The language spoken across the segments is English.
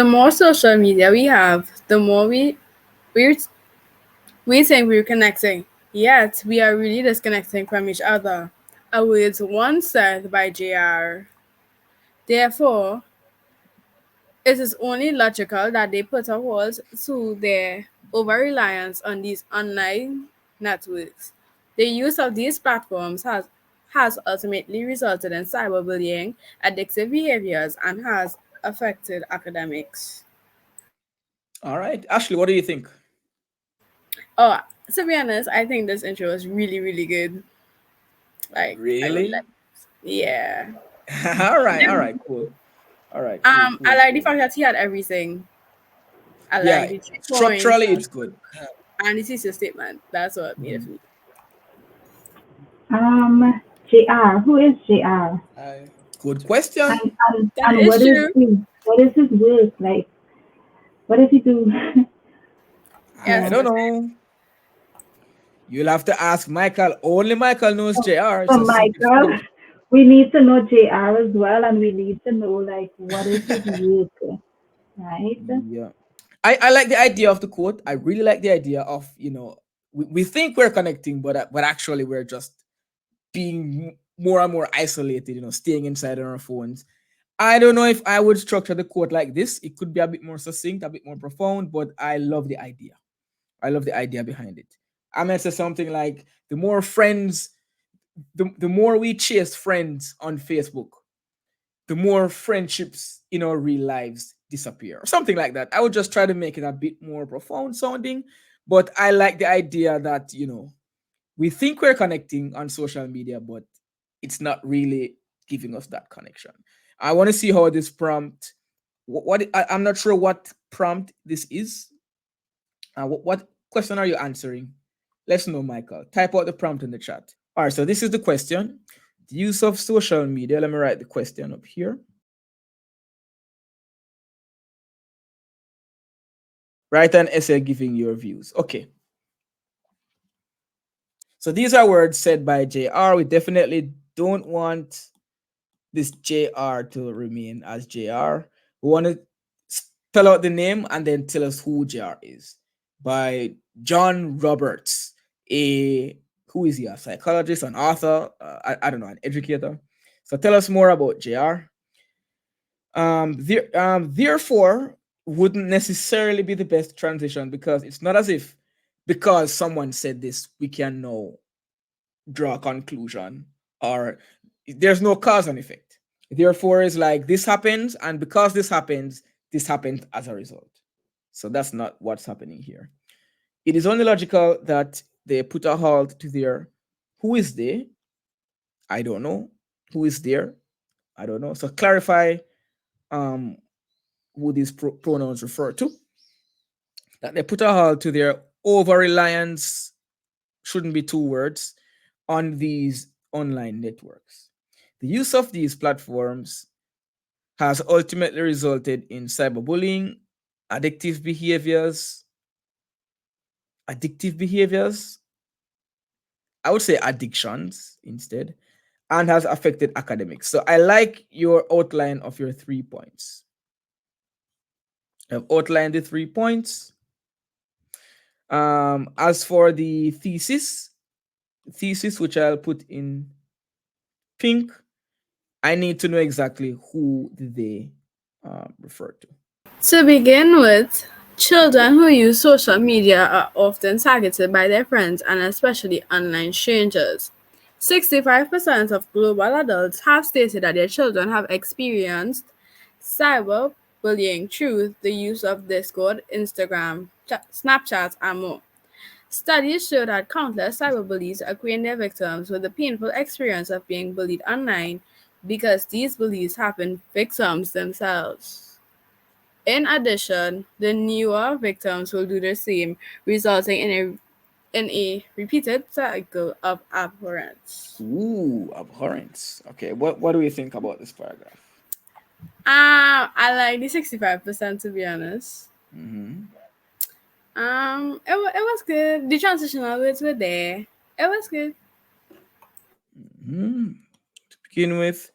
The more social media we have, the more we we think we're connecting, yet we are really disconnecting from each other. A words once said by JR. Therefore, it is only logical that they put a halt to their over reliance on these online networks. The use of these platforms has ultimately resulted in cyberbullying, addictive behaviors, and has affected academics. All right, Ashley, what do you think? Oh, to be honest, I think this intro is really, really good. Like, I really Really? like. Yeah. All right, cool. All right, I like the cool. fact that he had everything. I Yeah, like the 3 points structurally it's good. and the thesis statement. That's what made it Mhm. for me. JR. Who is JR? Good question. That And is true. what is his work? Like, what does he do? I Yes, Yeah. don't yes. know. You'll have to ask Michael. Only Michael knows So, JR. It's so a secret from Michael, him. we need to know JR as well, and we need to know like what is his work, right? Yeah. I like the idea of the quote. I really like the idea of, we think we're connecting, but actually we're just being more and more isolated, staying inside on our phones. I don't know if I would structure the quote like this. It could be a bit more succinct, a bit more profound, but I love the idea. I love the idea behind it. I might say something like the more we chase friends on Facebook, the more friendships in our real lives disappear, or something like that. I would just try to make it a bit more profound sounding, but I like the idea that, we think we're connecting on social media, but it's not really giving us that connection. I want to see how this prompt, I'm not sure what prompt this is. What question are you answering? Let's know, Michael. Type out the prompt in the chat. All right, so this is the question. The use of social media. Let me write the question up here. Write an essay giving your views. Okay. So these are words said by JR. We definitely don't want this JR to remain as JR. We want to spell out the name and then tell us who JR is. By John Roberts, a who is he? A psychologist, an author, I don't know, an educator. So tell us more about JR. Therefore, wouldn't necessarily be the best transition because it's not as if because someone said this, we can now draw a conclusion or there's no cause and effect. Therefore, is like this happens, and because this happens as a result. So that's not what's happening here. It is only logical that they put a halt to their who is they? I don't know. Who is there? I don't know. So clarify um who these pronouns refer to. That they put a halt to their over reliance, shouldn't be two words, on these online networks. The use of these platforms has ultimately resulted in cyberbullying, addictive behaviors, addictive behaviors, I would say addictions instead, and has affected academics. So I like your outline of your 3 points. I've outlined the 3 points. As for the thesis, which I'll put in pink, I need to know exactly who they refer to. To begin with, children who use social media are often targeted by their friends and especially online strangers. 65% of global adults have stated that their children have experienced cyberbullying through the use of Discord, Instagram, Snapchat, and more. Studies show that countless cyberbullies acquaint their victims with the painful experience of being bullied online because these bullies have been victims themselves. In addition, the newer victims will do the same, resulting in a repeated cycle of abhorrence. Ooh, abhorrence. Okay, what do we think about this paragraph? I like the 65% to be honest. Mm-hmm. It was good. The transitional words were there. It was good. Mm-hmm. To begin with,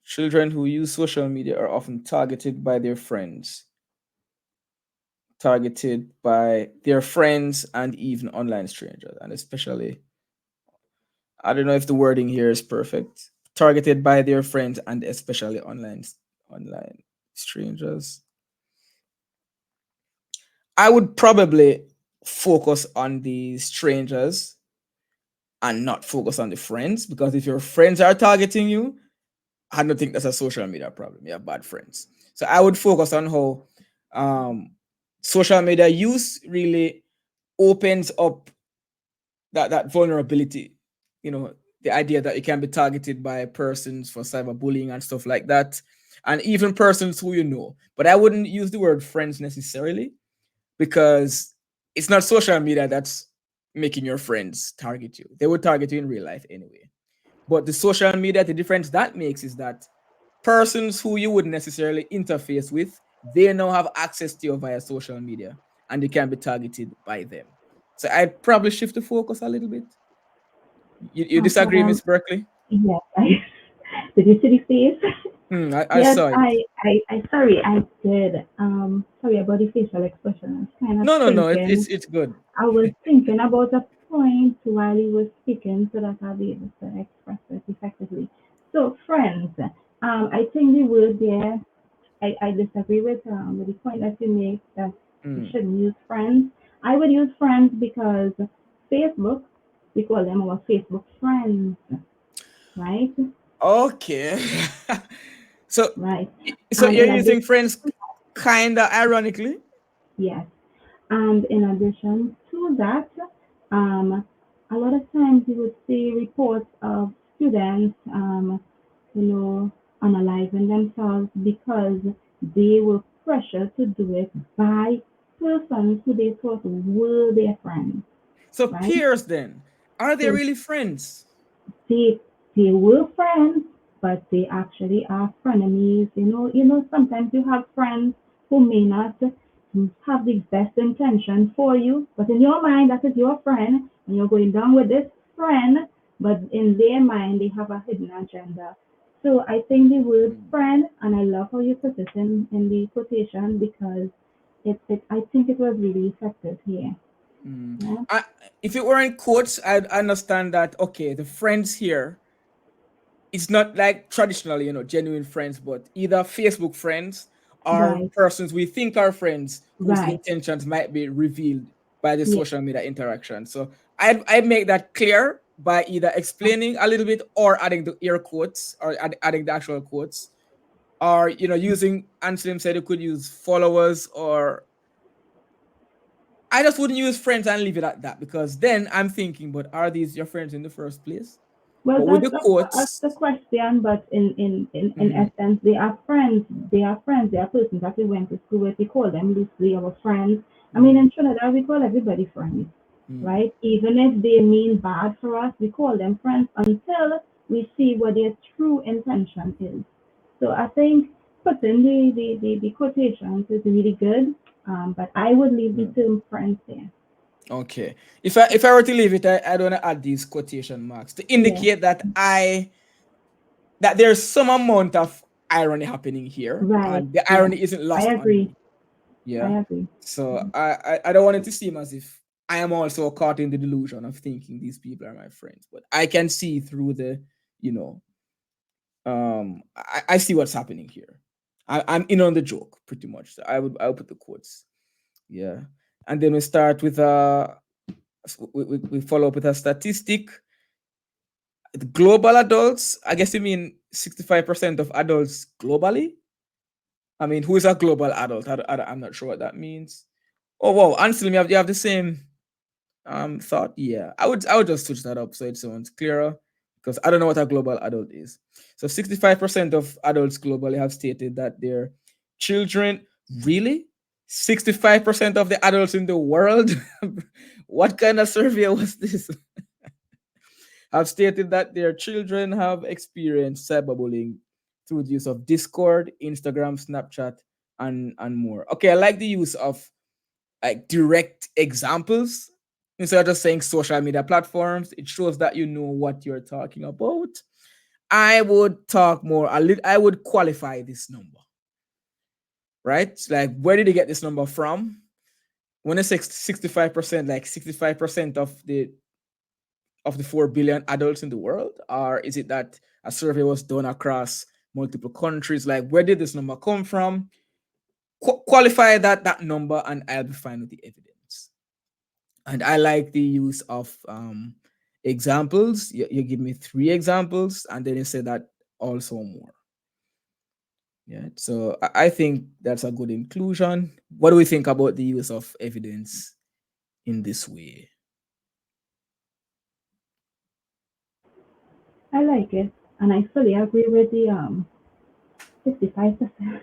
children who use social media are often targeted by their friends targeted by their friends and even online strangers, and especially, I don't know if the wording here is perfect. Targeted by their friends and especially online strangers. I would probably focus on the strangers and not focus on the friends, because if your friends are targeting you, I don't think that's a social media problem. You have bad friends. So I would focus on how um, social media use really opens up that vulnerability. You know, the idea that you can be targeted by persons for cyberbullying and stuff like that, and even persons who you know. But I wouldn't use the word friends necessarily, because it's not social media that's making your friends target you. They would target you in real life anyway. But the social media, the difference that makes is that persons who you wouldn't necessarily interface with, they now have access to you via social media, and they can be targeted by them. So I'd probably shift the focus a little bit. You disagree, Um, Miss Berkeley? yes, I did you see the face? I Yes, saw it. sorry, I did. Sorry about the facial expression. I was kind of No, no, no. thinking. It's good. I was thinking about a point while he was speaking so that I'll be able to express it effectively. So, friends, I think the word there, I disagree with the point that you make that we Mm. shouldn't use friends. I would use friends because Facebook, we call them our Facebook friends, right? Okay. so Right. so And you're in using addition, friends kinda ironically. yes. And in addition to that, um, a lot of times you would see reports of students, you know, analyzing themselves because they were pressured to do it by persons who they thought were their friends, So right? peers then, are they So really friends? they they were friends, but they actually are frenemies. Sometimes you have friends who may not have the best intention for you, but in your mind that is your friend, and you're going down with this friend, but in their mind they have a hidden agenda. So I think the word Mm. friend, and I love how you put it in the quotation because it I think it was really effective here. Mm. Yeah? I, if it were in quotes, I'd understand that, okay, the friends here, it's not like traditionally, genuine friends, but either Facebook friends or Right, persons we think are friends whose right. intentions might be revealed by the Yeah. social media interaction. So I'd make that clear by either explaining a little bit or adding the air quotes, or adding the actual quotes, or using, Anselm said you could use followers, or I just wouldn't use friends and leave it at that, because then I'm thinking, but are these your friends in the first place? Well, But with the that's the quotes, question, but in mhm, essence, they are friends. They are friends. They are persons that we went to school with. We call them loosely our friends. I mean, mm, in Trinidad, we call everybody friends, mm, right? Even if they mean bad for us, we call them friends until we see what their true intention is. So I think putting the quotations is really good, but I would leave the mm. term friends there. Okay. If I were to leave it, I'd want to add these quotation marks to Yeah, indicate that there's some amount of irony happening here, right. and the Yeah, irony isn't I lost on agree. me. Yeah. I agree. So I don't want it to seem as if I am also caught in the delusion of thinking these people are my friends, but I can see through you know, I see what's happening here. I'm in on the joke pretty much. So I would put the quotes. Yeah. And then we start with we follow up with a statistic. The global adults, I guess you mean 65% of adults globally. I mean, who is a global adult? I'm not sure what that means. Oh wow, Anselm, you have the same thought. Yeah, I would just switch that up so it sounds clearer, because I don't know what a global adult is. So 65% of adults globally have stated that their children, really, 65% of the adults in the world. What kind of survey was this? Have stated that their children have experienced cyberbullying through the use of Discord, Instagram, Snapchat, and more. Okay, I like the use of like direct examples instead of just saying social media platforms. It shows that you know what you're talking about. I would talk more a little. I would qualify this number, right? Like, where did they get this number from? when I say 65%, like 65% of the 4 billion adults in the world? Or is it that a survey was done across multiple countries? Like, where did this number come from? Qualify that number, and I'll be fine with the evidence. And I like the use of examples. You give me 3 examples, and then you say that also more. Yeah, so I think that's a good inclusion. What do we think about the use of evidence in this way? I like it, and I fully agree with the 65%.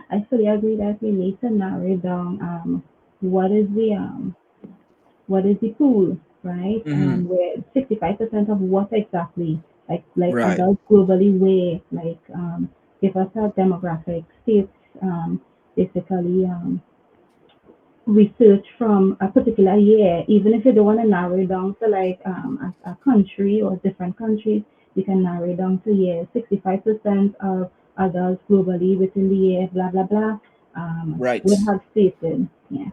I fully agree that we need to narrow down what is the pool, right? Hmm. Where 65% of what exactly, like Right. adults globally weigh, give us a demographic, states, basically research from a particular year, even if you don't want to narrow it down to like a country or different countries, you can narrow it down to years. 65% of adults globally within the year, blah blah blah, Right. would have stated, yeah.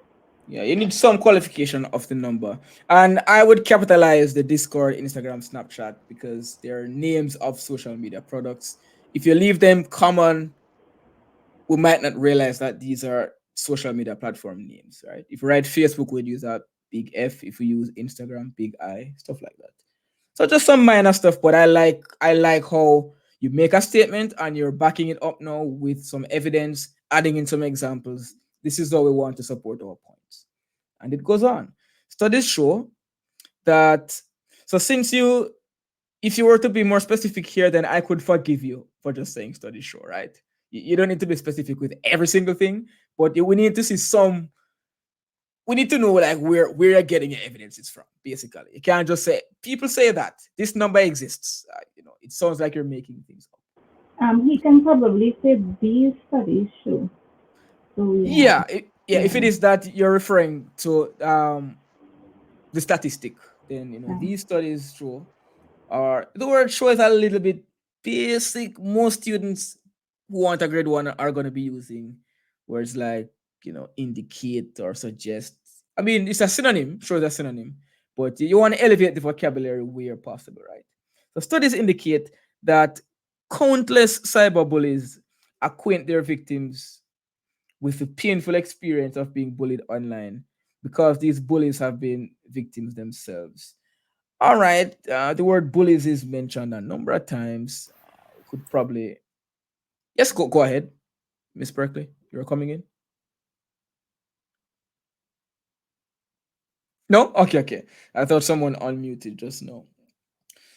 Yeah, you need some qualification of the number. And I would capitalize the Discord, Instagram, Snapchat because they're names of social media products. If you leave them common, we might not realize that these are social media platform names, right? If you write Facebook, we'd use a big F. If we use Instagram, big I, stuff like that. So just some minor stuff, but I like how you make a statement and you're backing it up now with some evidence, adding in some examples. This is how we want to support our points. And it goes on. Studies show that, so since you, if you were to be more specific here, then I could forgive you for just saying studies show, right? You don't need to be specific with every single thing, but we need to see some, we need to know like where you're getting your evidence is from, basically. You can't just say, people say that this number exists. It sounds like you're making things up. He can probably say these studies show. So yeah, Yeah, if yeah, it is that you're referring to the statistic, then right. these studies show, or the word show is a little bit basic. Most students who want a grade 1 are going to be using words like indicate or suggest. I mean, it's a synonym, show is a synonym, but you want to elevate the vocabulary where possible, right? So studies indicate that countless cyberbullies acquaint their victims with the painful experience of being bullied online because these bullies have been victims themselves. All right, the word bullies is mentioned a number of times. We could probably, yes, go ahead, Miss Berkeley. You're coming in. No, okay. I thought someone unmuted just now.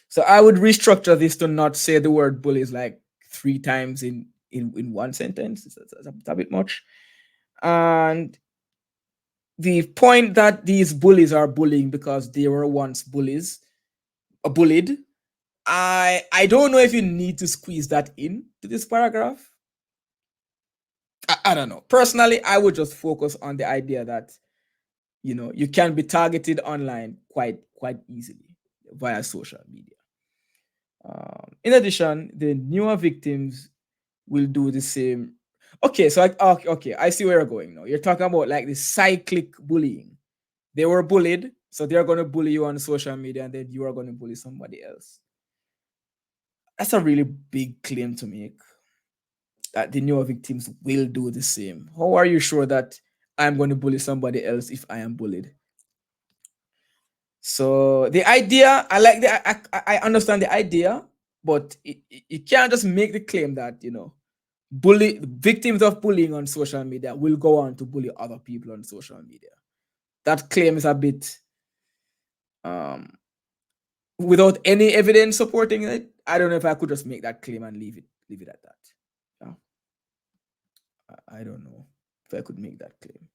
So I would restructure this to not say the word bullies like 3 times in one sentence. It's a bit much. And the point that these bullies are bullying because they were once bullied. I don't know if you need to squeeze that in to this paragraph. I don't know. Personally, I would just focus on the idea that you can be targeted online quite easily via social media. In addition, the newer victims will do the same. Okay, so okay, I see where you're going now. You're talking about like the cyclic bullying. They were bullied, so they're going to bully you on social media, and then you are going to bully somebody else. That's a really big claim to make, that the newer victims will do the same. How are you sure that I'm going to bully somebody else if I am bullied? So the idea, I like I understand the idea, but you can't just make the claim that bully victims of bullying on social media will go on to bully other people on social media. That claim is a bit um without any evidence supporting it. I don't know if I could just make that claim and leave it at that. Yeah. I don't know if I could make that claim.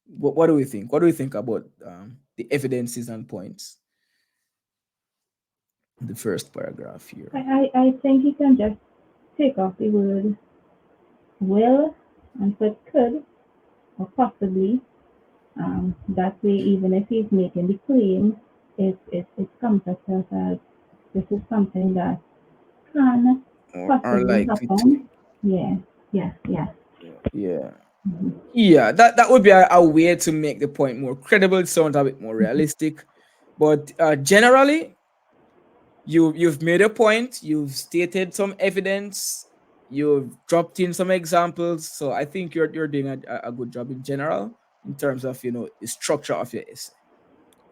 What do we think? What do we think about the evidences and points in the first paragraph here? I think he can just take off the word will and put could or possibly. That way, even if he's making the claim, it comes across as this is something that can Or are possibly likely to. happen. Yeah, yeah, yeah. Yeah. Yeah, that would be a way to make the point more credible. It sounds a bit more realistic. But generally, you've made a point, you've stated some evidence, you've dropped in some examples. So I think you're doing a good job in general in terms of the structure of your essay.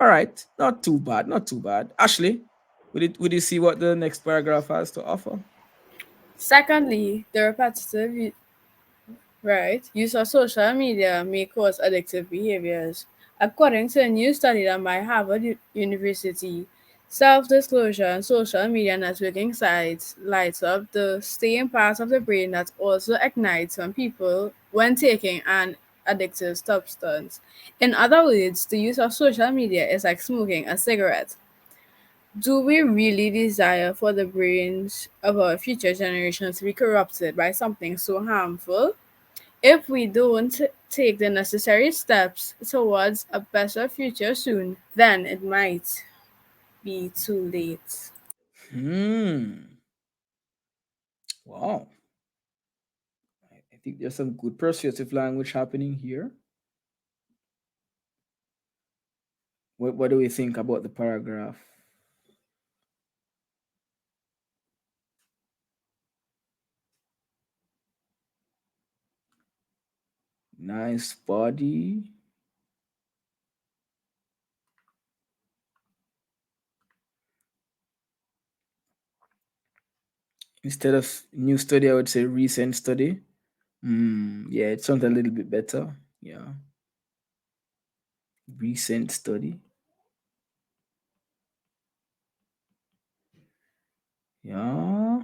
All right, not too bad, not too bad. Ashley, would you see what the next paragraph has to offer? Secondly, the repetitive right, use of social media may cause addictive behaviors. According to a new study done by Harvard University, self-disclosure and social media networking sites lights up the same parts of the brain that also ignites when people when taking an addictive substance. In other words, the use of social media is like smoking a cigarette. Do we really desire for the brains of our future generations to be corrupted by something so harmful? If we don't take the necessary steps towards a better future soon, then it might be too late. Hmm. Wow. I think there's some good persuasive language happening here. What do we think about the paragraph? Nice body. Instead of new study, I would say recent study. Yeah, it sounds a little bit better. Yeah, recent study. Yeah.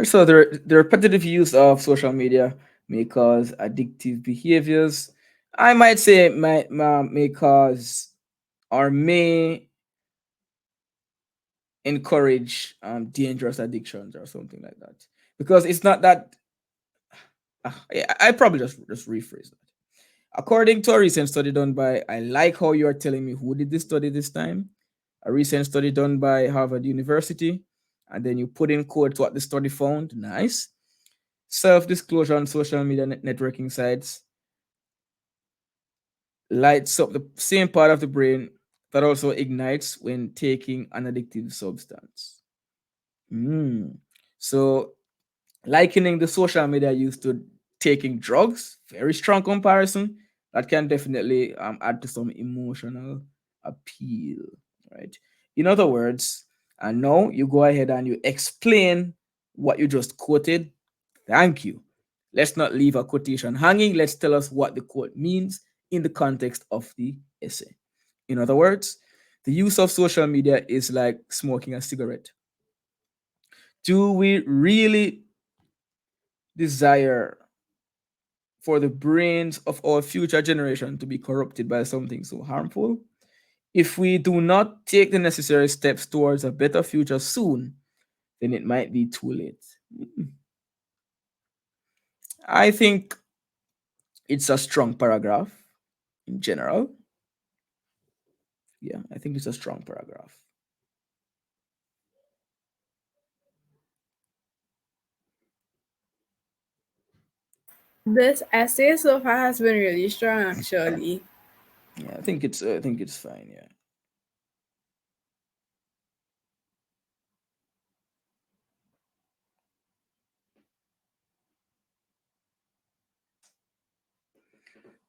So the repetitive use of social media may cause addictive behaviors. I might say may cause or may encourage dangerous addictions or something like that. Because it's not that. I probably just rephrase that. According to a recent study done by, I like how you are telling me who did this study this time. A recent study done by Harvard University, and then you put in quotes what the study found. Nice. Self disclosure on social media networking sites lights up the same part of the brain that also ignites when taking an addictive substance. Mm. So likening the social media use to taking drugs, very strong comparison. That can definitely add to some emotional appeal, right? In other words, and now you go ahead and you explain what you just quoted. Thank you. Let's not leave a quotation hanging. Let's tell us what the quote means in the context of the essay. In other words, the use of social media is like smoking a cigarette. Do we really desire for the brains of our future generation to be corrupted by something so harmful? If we do not take the necessary steps towards a better future soon, then it might be too late. I think it's a strong paragraph in general. Yeah, I think it's a strong paragraph. This essay so far has been really strong, actually. Yeah, I think it's fine. Yeah.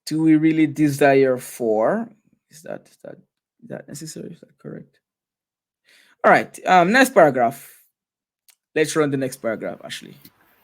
Do we really desire for? Is that necessary? Is that correct? All right. Next paragraph. Let's run the next paragraph, Ashley.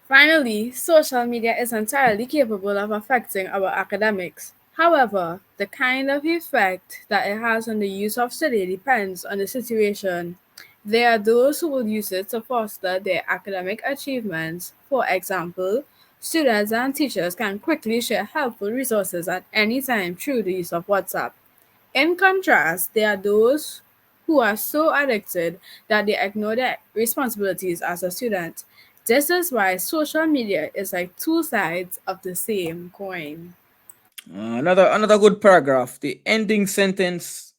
Finally, social media is entirely capable of affecting our academics. However, the kind of effect that it has on the use of study depends on the situation. There are those who will use it to foster their academic achievements. For example, students and teachers can quickly share helpful resources at any time through the use of WhatsApp. In contrast, there are those who are so addicted that they ignore their responsibilities as a student. This is why social media is like two sides of the same coin. Another good paragraph. The ending sentence.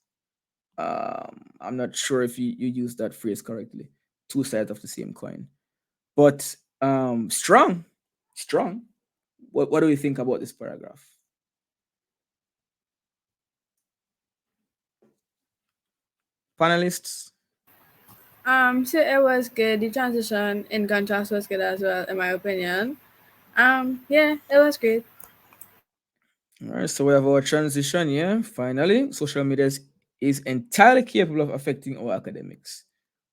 I'm not sure if you used that phrase correctly. Two sides of the same coin, but strong, strong. What do we think about this paragraph? Panelists? So it was good. The transition in contrast was good as well, in my opinion. Yeah, it was great. All right, so we have our transition. Yeah, finally, social media is entirely capable of affecting our academics.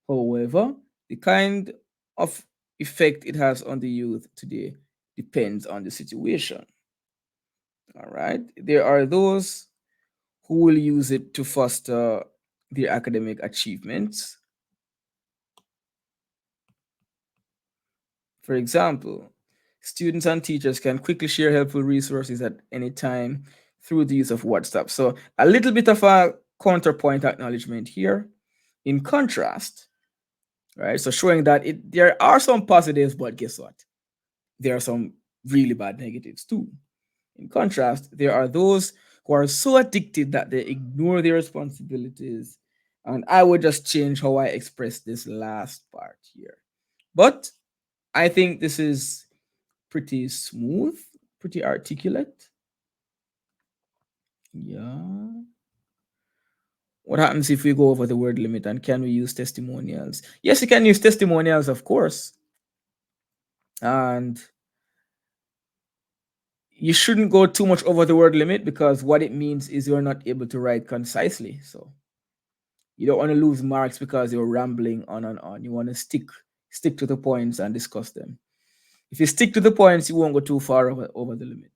However, the kind of effect it has on the youth today depends on the situation. All right, there are those who will use it to foster their academic achievements. For example, students and teachers can quickly share helpful resources at any time through the use of WhatsApp. So, a little bit of a counterpoint acknowledgement here. In contrast, right? So, showing that there are some positives, but guess what? There are some really bad negatives too. In contrast, there are those who are so addicted that they ignore their responsibilities. And I would just change how I express this last part here. But I think this is pretty smooth, pretty articulate. Yeah. What happens if we go over the word limit, and can we use testimonials? Yes, you can use testimonials, of course. And you shouldn't go too much over the word limit, because what it means is you're not able to write concisely. So you don't want to lose marks because you're rambling on and on. You want to stick to the points and discuss them. If you stick to the points, you won't go too far over the limit.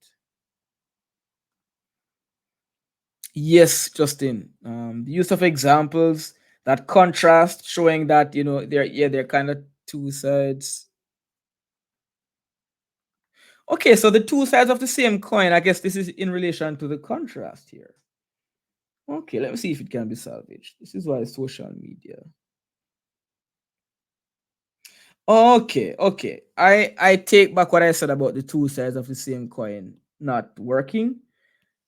Yes, Justin. The use of examples, that contrast, showing that they're kind of two sides. Okay, so the two sides of the same coin. I guess this is in relation to the contrast here. Okay, let me see if it can be salvaged. This is why social media. Okay. I take back what I said about the two sides of the same coin not working,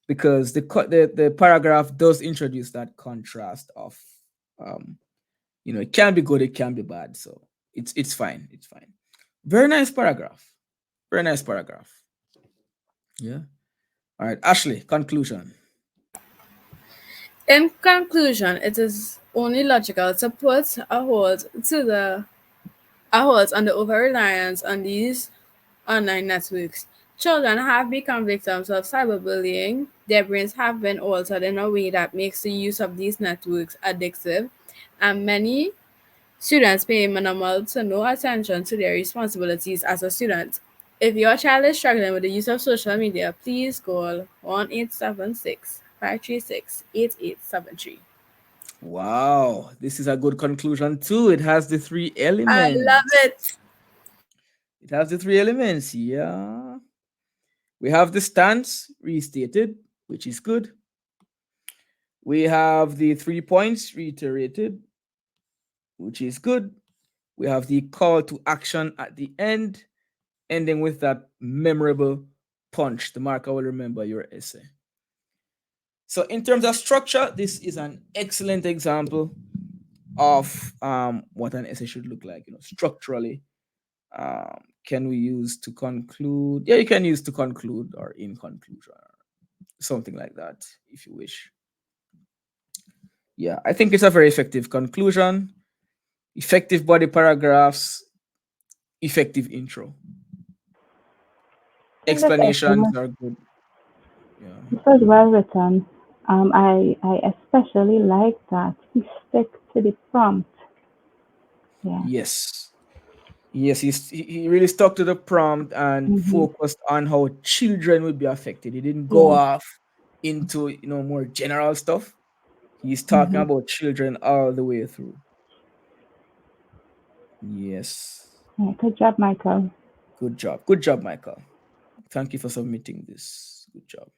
because the paragraph does introduce that contrast of um it can be good, it can be bad. So it's fine. It's fine. Very nice paragraph. Very nice paragraph. Yeah. All right, Ashley, conclusion. In conclusion, it is only logical to put a hold on the over reliance on these online networks. Children have become victims of cyberbullying. Their brains have been altered in a way that makes the use of these networks addictive, and many students pay minimal to no attention to their responsibilities as a student. If your child is struggling with the use of social media, please call 1-876-536-8873. Wow, this is a good conclusion too. It has the three I love elements. it. It has the three elements. Yeah. We have the stance restated, which is good. We have the 3 points reiterated, which is good. We have the call to action at the end, ending with that memorable punch. The marker will remember your essay. So, in terms of structure, this is an excellent example of what an essay should look like. Structurally, can we use to conclude? Yeah, you can use to conclude or in conclusion, or something like that, if you wish. Yeah, I think it's a very effective conclusion, effective body paragraphs, effective intro. I think this essay Explanations was, are good. Yeah. this was well written. I especially like that he stick to the prompt. Yeah. Yes. Yes, he really stuck to the prompt and Mhm. focused on how children would be affected. He didn't go Yeah. off into more general stuff. He's talking Mhm. about children all the way through. Yes. Yeah. Good job, Michael. Good job. Good job, Michael. Thank you for submitting this. Good job.